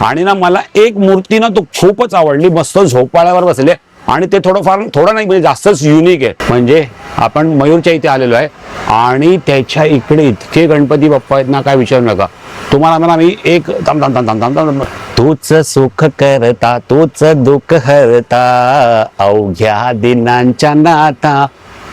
आणि ना मला एक मूर्ती ना तो खूपच आवडली, मस्त झोपाळ्यावर बसले आणि ते थोडं नाही म्हणजे जास्तच युनिक आहे. म्हणजे आपण मयूरच्या इथे आलेलो आहे आणि त्याच्या इकडे इतके गणपती बाप्पा आहेत ना, काय विचारू नका तुम्हाला. म्हणा मी एक तूच सुख करता तूच दुःख हरता अवघ्या दिनांच्या नाथा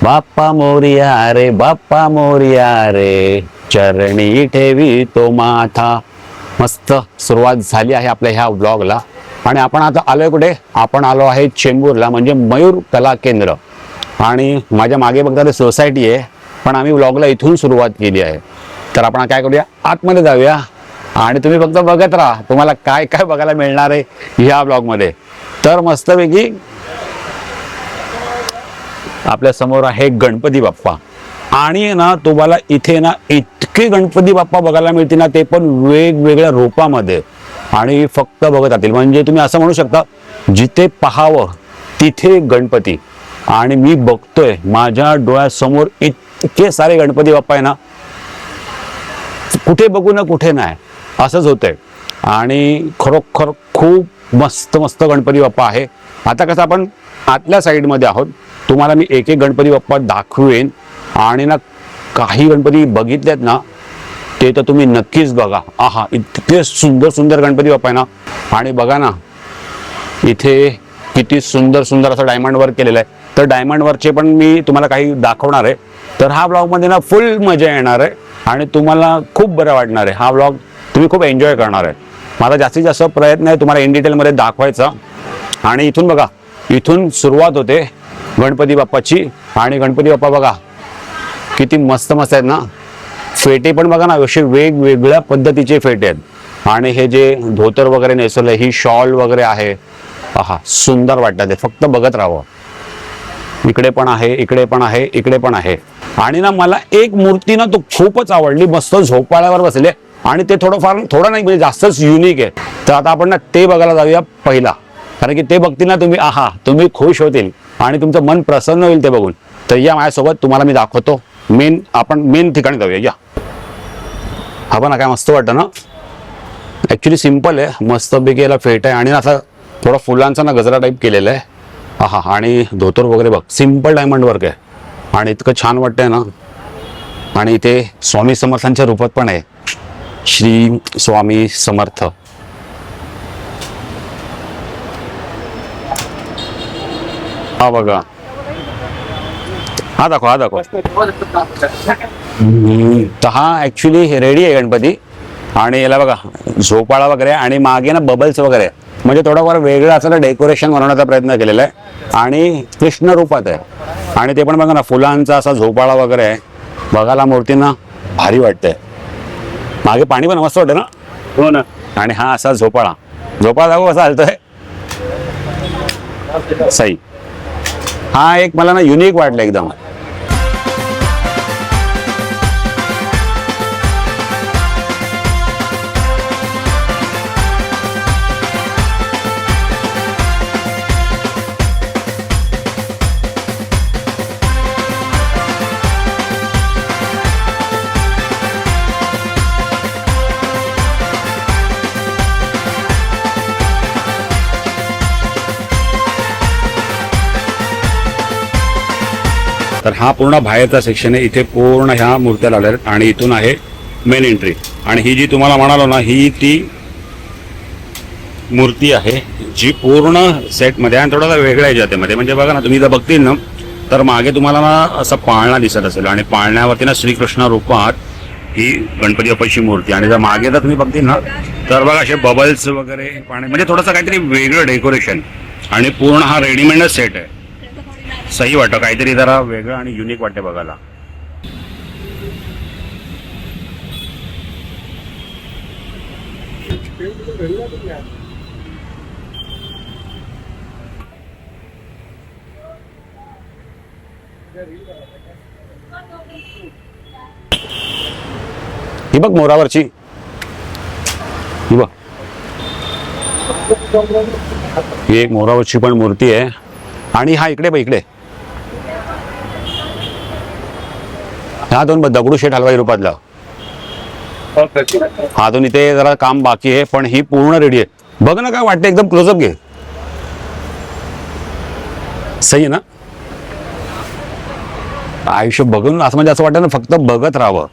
बाप्पा मोरया रे बाप्पा मोरया रे चरणी ठेवी तो माथा. मस्त सुरुवात झाली आहे आपल्या ह्या व्लॉगला. आणि आपण आता आलोय कुठे? आपण आलो आहे चेंबूरला, म्हणजे मयूर कला केंद्र. आणि माझ्या मागे बघता ते सोसायटी आहे, पण आम्ही व्लॉगला इथून सुरुवात केली आहे. तर आपण काय करूया, आतमध्ये जाऊया आणि तुम्ही फक्त बघत राहा तुम्हाला काय काय बघायला मिळणार आहे ह्या व्लॉगमध्ये. तर मस्तपैकी आपल्या समोर आहे गणपती बाप्पा. आणि ना तुम्हाला इथे ना इतके गणपती बाप्पा बघायला मिळतील ना, ते पण वेगवेगळ्या रूपामध्ये आणि फक्त बघत राहतील. म्हणजे तुम्ही असं म्हणू शकता जिथे पाहावं तिथे गणपती. आणि मी बघतोय माझ्या डोळ्यासमोर इतके सारे गणपती बाप्पा आहे ना, कुठे बघू ना कुठे नाही असंच होतंय. आणि खरोखर खूप मस्त मस्त गणपती बाप्पा आहे. आता कसं आपण आतल्या साईडमध्ये आहोत, तुम्हाला मी एक एक गणपती बाप्पा दाखवेन. आणि ना काही गणपती बघितलेत ना ते तर तुम्ही नक्कीच बघा. आहा, इतके सुंदर सुंदर गणपती बाप्पा आहे ना. आणि बघा ना इथे किती सुंदर सुंदर असं डायमंड वर्क केलेलं आहे. तर डायमंड वर्कचे पण मी तुम्हाला काही दाखवणार आहे. तर हा ब्लॉगमध्ये ना फुल मजा येणार आहे आणि तुम्हाला खूप बरं वाटणार आहे. हा ब्लॉग तुम्ही खूप एन्जॉय करणार आहे. माझा जास्तीत जास्त प्रयत्न आहे तुम्हाला इन डिटेलमध्ये दाखवायचा. आणि इथून बघा, इथून सुरुवात होते गणपती बाप्पाची. आणि गणपती बाप्पा बघा किती मस्त मस्त आहेत ना. फेटे पण बघा ना असे वेगवेगळ्या पद्धतीचे फेटे आहेत. आणि हे जे धोतर वगैरे नेसवलं, ही शॉल वगैरे आहे. आहा, सुंदर वाटतं ते, फक्त बघत राहावं. इकडे पण आहे, इकडे पण आहे, इकडे पण आहे. आणि ना मला एक मूर्ती ना तो खूपच आवडली, मस्त झोपाळ्यावर बसले आणि ते थोडं नाही म्हणजे जास्तच युनिक आहे. तर आता आपण ना ते बघायला जाऊया पहिला, कारण की ते बघतील ना तुम्ही, आहा, तुम्ही खुश होतील आणि तुमचं मन प्रसन्न होईल ते बघून. तर या माझ्यासोबत, तुम्हाला मी दाखवतो. आपण मेन ठिकाणी जाऊया. या, हा पण काय मस्त वाटतं ना. ॲक्च्युली सिम्पल आहे, मस्त बेगेला फेट आहे आणि असा थोडा फुलांचा ना गजरा टाईप केलेला आहे. आहा, आणि धोतर वगैरे बघ, सिम्पल डायमंड वर्क आहे आणि इतकं छान वाटतंय ना. आणि इथे स्वामी समर्थांच्या रूपात पण आहे, श्री स्वामी समर्थ. हा बघा, हा दाखव, हा दाखव. तर हा ॲक्च्युली रेडी आहे गणपती. आणि याला बघा झोपाळा वगैरे आणि मागे ना बबल्स वगैरे, म्हणजे थोडंफार वेगळं असं डेकोरेशन बनवण्याचा प्रयत्न केलेला आहे. आणि कृष्ण रूपात आहे. आणि ते पण बघा ना फुलांचा असा झोपाळा वगैरे आहे. बघायला मूर्तींना भारी वाटतंय. मागे पाणी पण मस्त वाटतं ना. हो ना. आणि हा असा झोपाळा दाखव कसा हलतोय. सही. हा एक मला ना युनिक वाटलं एकदम. तर हा पूर्ण बाहेरचा सेक्शन आहे. इथे पूर्ण ह्या मूर्त्या लावल्या आहेत आणि इथून आहे मेन एंट्री. आणि ही जी तुम्हाला म्हणालो ना, ही ती मूर्ती आहे जी पूर्ण सेटमध्ये आणि थोडासा वेगळा आहे जातेमध्ये. म्हणजे बघा ना तुम्ही जर बघतील ना तर मागे तुम्हाला ना असं पाळणा दिसत असेल आणि पाळण्यावरती ना श्रीकृष्ण रूपात ही गणपती बाप्पाची मूर्ती. आणि जर मागे जर तुम्ही बघतील ना तर बघा असे बबल्स वगैरे पाणी, म्हणजे थोडंसं काहीतरी वेगळं डेकोरेशन. आणि पूर्ण हा रेडीमेडच सेट आहे. सही वाटतं, काहीतरी जरा वेगळं आणि युनिक वाटते बघायला. ही बघ मोरावरची, ही बघ, ही एक मोरावरची पण मूर्ती आहे. आणि हा इकडे बघ, इकडे हा दोन दगडूशेठ हलवाई रूपातला. अजून इथे जरा काम बाकी आहे, पण ही पूर्ण रेडी आहे. बघ ना काय वाटतं, एकदम क्लोजअप घे. सही आहे ना. आयुष्य बघून असं म्हणजे असं वाटतं ना फक्त बघत राहावं.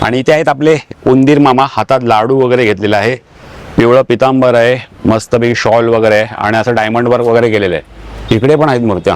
आणि इथे आहेत आपले उंदीर मामा, हातात लाडू वगैरे घेतलेला आहे, पिवळं पितांबर आहे, मस्तपैकी शॉल वगैरे आहे आणि असं डायमंड वर्क वगैरे केलेलं आहे. इकडे पण आहेत मूर्त्या.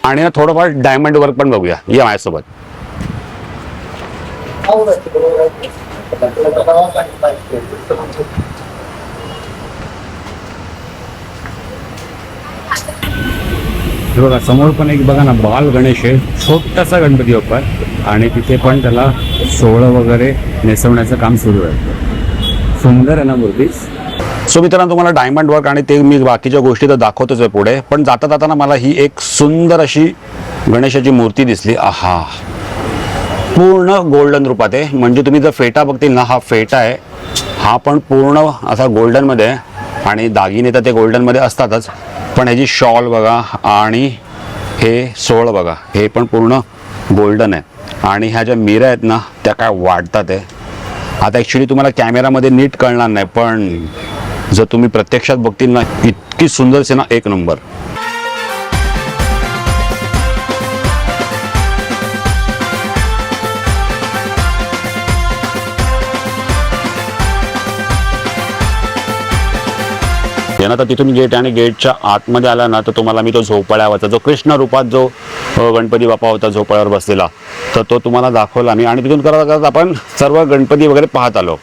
आणि ना थोडंफार डायमंड वर्क पण बघूया, या माझ्यासोबत. बघा समोर पण एक बघा ना बाल गणेश आहे, छोटासा गणपती बाप्पा, आणि तिथे पण त्याला सोहळं वगैरे नेसवण्याचं काम सुरू आहे. सुंदर आहे ना मूर्ती. सो मित्रांनो, तुम्हाला डायमंड वर्क आणि ते मी बाकीच्या गोष्टी तर दाखवतोच आहे पुढे, पण जाता जाताना मला ही एक सुंदर अशी गणेशाची मूर्ती दिसली. आहा, पूर्ण गोल्डन रूपात आहे. म्हणजे तुम्ही जर फेटा बघतील ना, हा फेटा आहे, हा पण पूर्ण असा गोल्डनमध्ये आहे आणि दागिने तर ते गोल्डनमध्ये असतातच, पण ह्याची शॉल बघा आणि हे सोळ बघा, हे पण पूर्ण गोल्डन आहे. आणि ह्या ज्या मिऱ्या आहेत ना त्या काय वाढतात आहे. आता ॲक्च्युली तुम्हाला कॅमेरामध्ये नीट कळणार नाही, पण जर तुम्ही प्रत्यक्षात बघतील ना, इतकी सुंदर आहे ना, एक नंबर. ना तर तिथून गेट आणि गेटच्या आतमध्ये आला ना तर तुम्हाला मी तो झोपाळ्यावरचा जो कृष्ण रूपात जो गणपती बाप्पा होता झोपाळ्यावर बसलेला, तर तो तुम्हाला दाखवला मी. आणि तिथून करत करत आपण सर्व गणपती वगैरे पाहत आलो.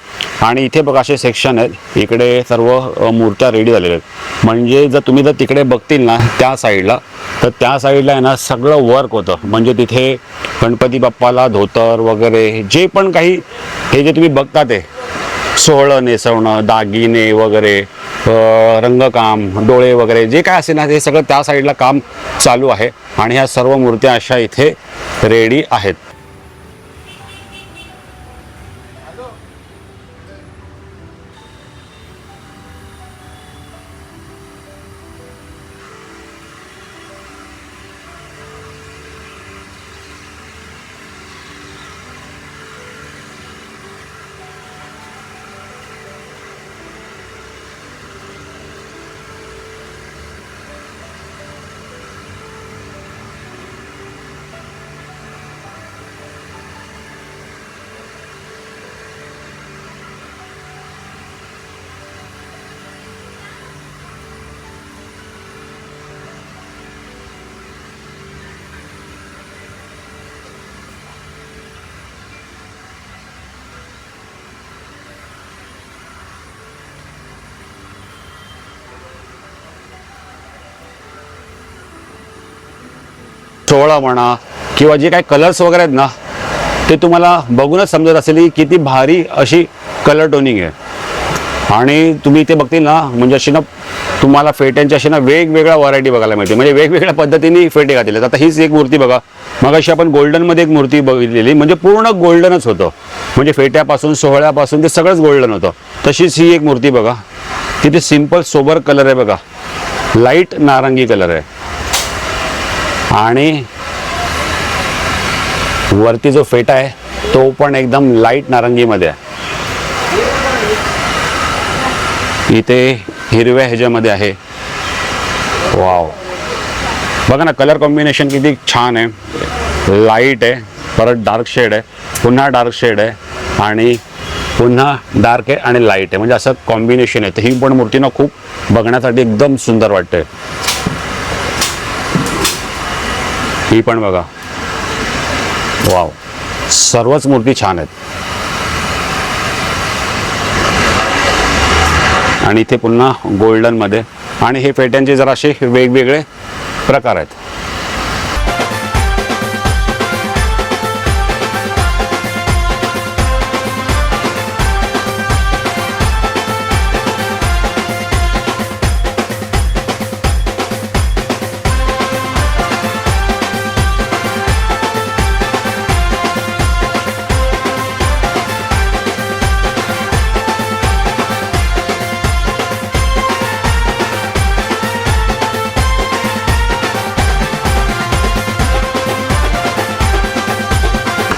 आणि इथे बघा असे सेक्शन आहेत, इकडे सर्व मूर्त्या रेडी झालेल्या आहेत. म्हणजे जर तुम्ही जर तिकडे बघतील ना त्या साईडला, तर त्या साईडला आहे ना सगळं वर्क होतं. म्हणजे तिथे गणपती बाप्पाला धोतर वगैरे जे पण काही हे जे तुम्ही बघता ते सोहळं नेसवणं, दागिने वगैरे, रंगकाम, डोळे वगैरे जे काय असेल ना ते सगळं त्या साईडला काम चालू आहे. आणि ह्या सर्व मूर्त्या अशा इथे रेडी आहेत. सोहळा म्हणा किंवा जे काही कलर्स वगैरे आहेत ना ते तुम्हाला बघूनच समजत असेल की किती भारी अशी कलर टोनिंग आहे. आणि तुम्ही इथे बघतील ना म्हणजे अशी ना तुम्हाला फेट्यांची अशी ना वेगवेगळ्या व्हरायटी बघायला मिळते. म्हणजे वेगवेगळ्या पद्धतीने फेटे घातलेले आहेत. आता हीच एक मूर्ती बघा, मग अशी आपण गोल्डनमध्ये एक मूर्ती बघितलेली, म्हणजे पूर्ण गोल्डनच होतं. म्हणजे फेट्यापासून सोहळ्यापासून ते सगळंच गोल्डन होतं. तशीच ही एक मूर्ती बघा, तिथे सिंपल सोबर कलर आहे बघा, लाईट नारंगी कलर आहे. आणि वरती जो फेटा आहे तो पण एकदम लाईट नारंगीमध्ये आहे. इथे हिरव्या ह्याच्यामध्ये आहे. वाव, बघा ना कलर कॉम्बिनेशन किती छान आहे. लाईट आहे, परत डार्क शेड आहे, पुन्हा डार्क शेड आहे आणि पुन्हा डार्क आहे आणि लाईट आहे. म्हणजे असं कॉम्बिनेशन आहे. तर ही पण मूर्ती ना खूप बघण्यासाठी एकदम सुंदर वाटते. ही पण बघा, वाव, सर्वच मूर्ती छान आहेत. आणि इथे पुन्हा गोल्डनमध्ये. आणि हे फेट्यांचे जरासे वेगवेगळे प्रकार आहेत.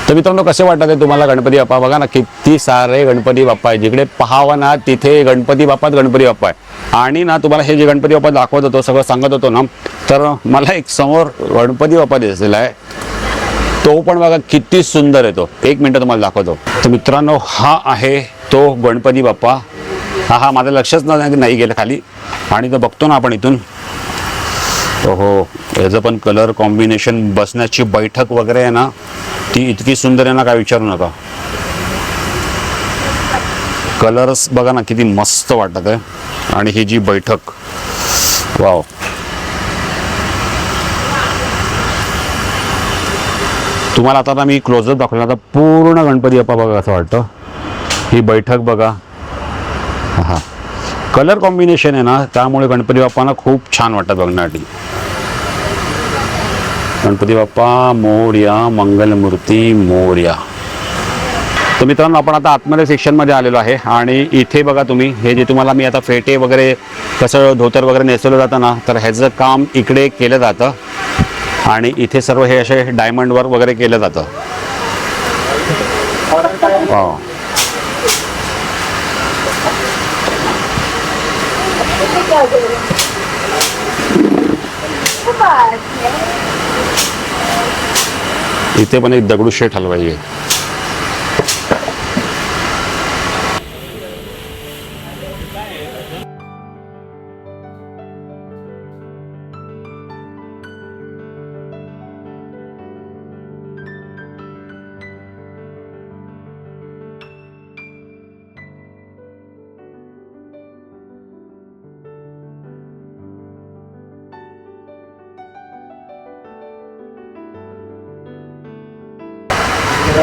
तर मित्रांनो, कसे वाटत आहे तुम्हाला गणपती बाप्पा? बघा ना, किती सारे गणपती बाप्पा आहे. जिकडे पाहावं ना तिथे गणपती बाप्पाच गणपती बाप्पा आहे. आणि ना तुम्हाला हे जे गणपती बाप्पा दाखवत होतो, सगळं सांगत होतो ना, तर मला एक समोर गणपती बाप्पा दिसलेला आहे. तो पण बघा किती सुंदर आहे. तो एक मिनिट तुम्हाला दाखवतो. तर मित्रांनो, हा आहे तो गणपती बाप्पा. हा माझं लक्षच नाही गेलं खाली. आणि तो बघतो ना आपण इथून, हो याचं पण कलर कॉम्बिनेशन, बसण्याची बैठक वगैरे आहे ना, ती इतकी सुंदर आहे ना, काय विचारू नका. कलर्स बघा ना किती मस्त वाटत आहे. आणि ही जी बैठक, वाव. तुम्हाला आता मी क्लोजअप दाखवला. आता पूर्ण गणपती बाप्पा बघा असं वाटतं. ही बैठक बघा. हा कलर कॉम्बिनेशन आहे ना, त्यामुळे गणपती बाप्पांना खूप छान वाटतं बघण्यासाठी. गणपती बाप्पा मोरया, मंगलमूर्ती मोरया. तर मित्रांनो, आपण आता आतमध्ये सेक्शनमध्ये आलेलो आहे. आणि इथे बघा तुम्ही, हे जे तुम्हाला मी आता फेटे वगैरे कसं धोतर वगैरे नेसवलं जातं ना, तर ह्याचं काम इकडे केलं जातं. आणि इथे सर्व हे असे डायमंड वर्क वगैरे केलं जातं. इथे पण एक दगडूशेठ हलवाई आहे.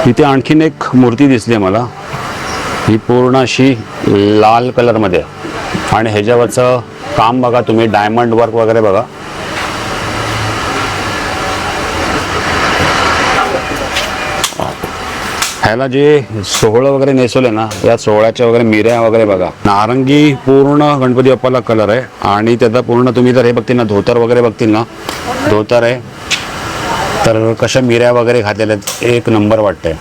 इथे आणखीन एक मूर्ती दिसली मला. ही पूर्ण अशी लाल कलरमध्ये आहे. आणि ह्याच्यावरचं काम बघा तुम्ही, डायमंड वर्क वगैरे बघा. ह्याला जे सोहळं वगैरे नेसवले ना, या सोहळ्याच्या वगैरे मिऱ्या वगैरे बघा. नारंगी पूर्ण गणपती बाप्पाला कलर आहे. आणि त्याचा पूर्ण तुम्ही जर हे बघतील ना, धोतर वगैरे बघतील ना, धोतर आहे तर कशा मिऱ्या वगैरे घातलेल्या आहेत, एक नंबर वाटतंय.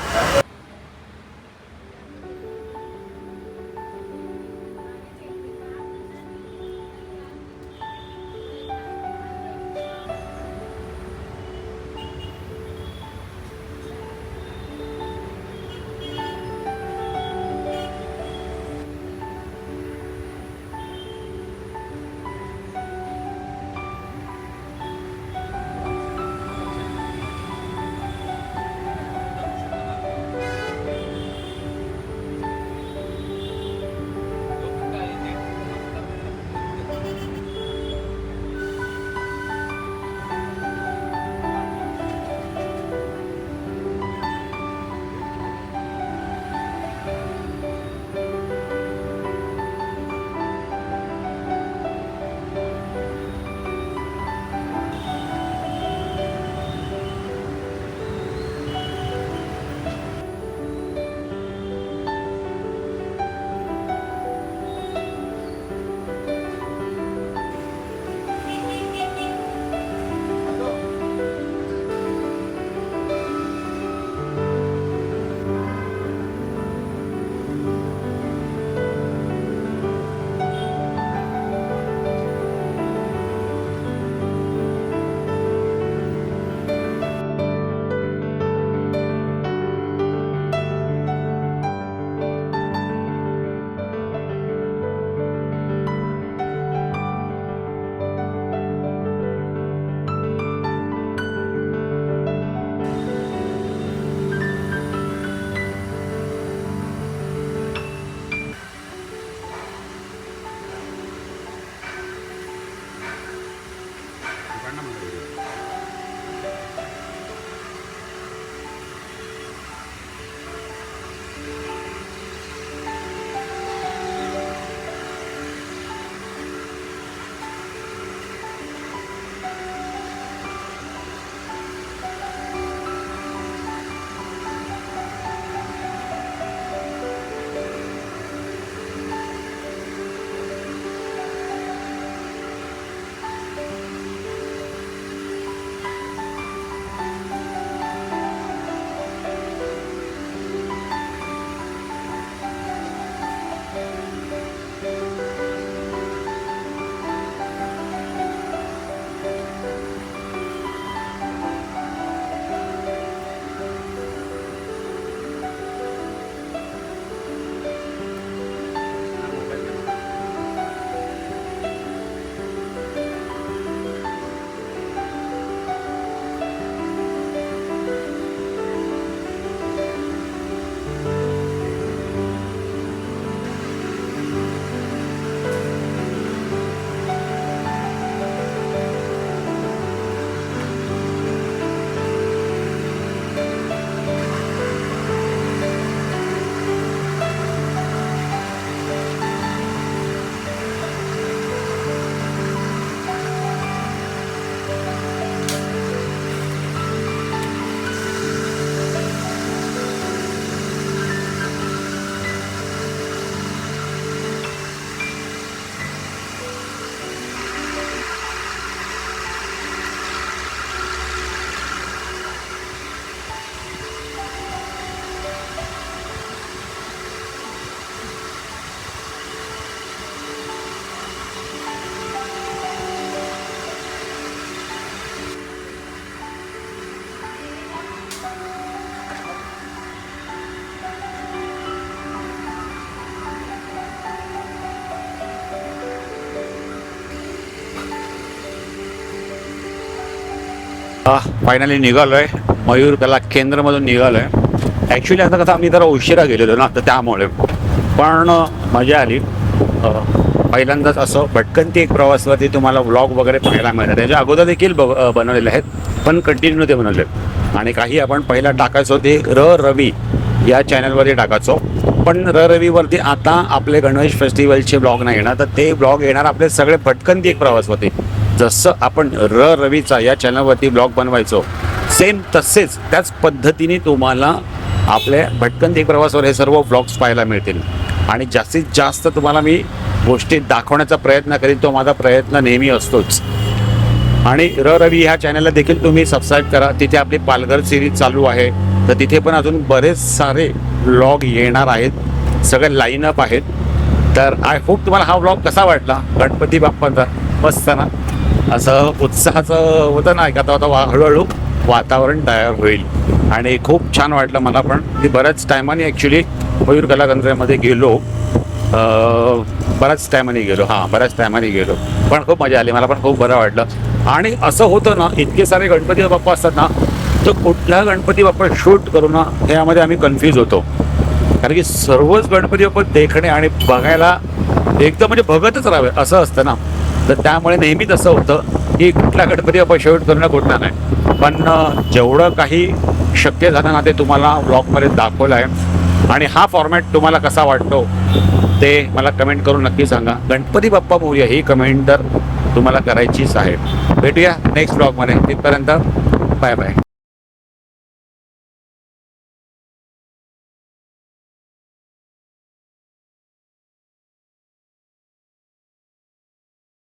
फायनली निघालो आहे, मयूर कला केंद्रमधून निघालो आहे. ॲक्च्युली आता कसं आम्ही जरा उशिरा गेलेलो ना, तर त्यामुळे पण मजा आली. पहिल्यांदाच असं भटकंती एक प्रवासवरती तुम्हाला व्लॉग वगैरे पाहायला मिळतात. त्याच्या अगोदर देखील बनवलेले आहेत, पण कंटिन्यू ते बनवले. आणि काही आपण पहिला टाकायचो ते रवी या चॅनलवरती टाकायचो, पण रवीवरती आता आपले गणेश फेस्टिवलचे ब्लॉग नाही येणार, तर ते ब्लॉग येणार आपले सगळे भटकंती एक प्रवासवरती. जसं आपण रवीचा या चॅनलवरती ब्लॉग बनवायचो, सेम तसेच त्याच पद्धतीने तुम्हाला आपल्या भटकंती एक प्रवासवर हे सर्व ब्लॉग्स पाहायला मिळतील. आणि जास्तीत जास्त तुम्हाला मी गोष्टी दाखवण्याचा प्रयत्न करीन, तो माझा प्रयत्न नेहमी असतोच. आणि रवी ह्या चॅनलला देखील तुम्ही सबस्क्राईब करा. तिथे आपली पालघर सिरीज चालू आहे, तर तिथे पण अजून बरेच सारे व्लॉग येणार आहेत, सगळे लाईनअप आहेत. तर आय होप तुम्हाला हा व्लॉग कसा वाटला गणपती बाप्पांचा. मस्त ना, असं उत्साहाचं होतं ना, आता हळूहळू वातावरण तयार होईल. आणि खूप छान वाटलं मला पण. मी बऱ्याच टायमाने ॲक्च्युली मयूर कला केंद्रामध्ये गेलो, बऱ्याच टायमाने गेलो, पण खूप मजा आली. मला पण खूप बरं वाटलं. आणि असं होतं ना, इतके सारे गणपती बाप्पा असतात ना, तर कुठला गणपती बाप्पा शूट करू ना, ह्यामध्ये आम्ही कन्फ्यूज होतो. कारण की सर्वच गणपती बाप्पा देखणे आणि बघायला एकदम म्हणजे बघतच राहावे असं असतं ना. तर त्यामुळे नेहमीच असं होतं की कुठला गणपती बाप्पा शूट करणं कुठला नाही. पण जेवढं काही शक्य झालं ना, ते तुम्हाला ब्लॉगमध्ये दाखवलं आहे. आणि हा फॉर्मॅट तुम्हाला कसा वाटतो ते मला कमेंट करून नक्की सांगा. गणपती बाप्पा मोरया ही कमेंट तर तुम्हाला करायचीच आहे. भेटूया नेक्स्ट ब्लॉगमध्ये. तिथपर्यंत बाय बाय.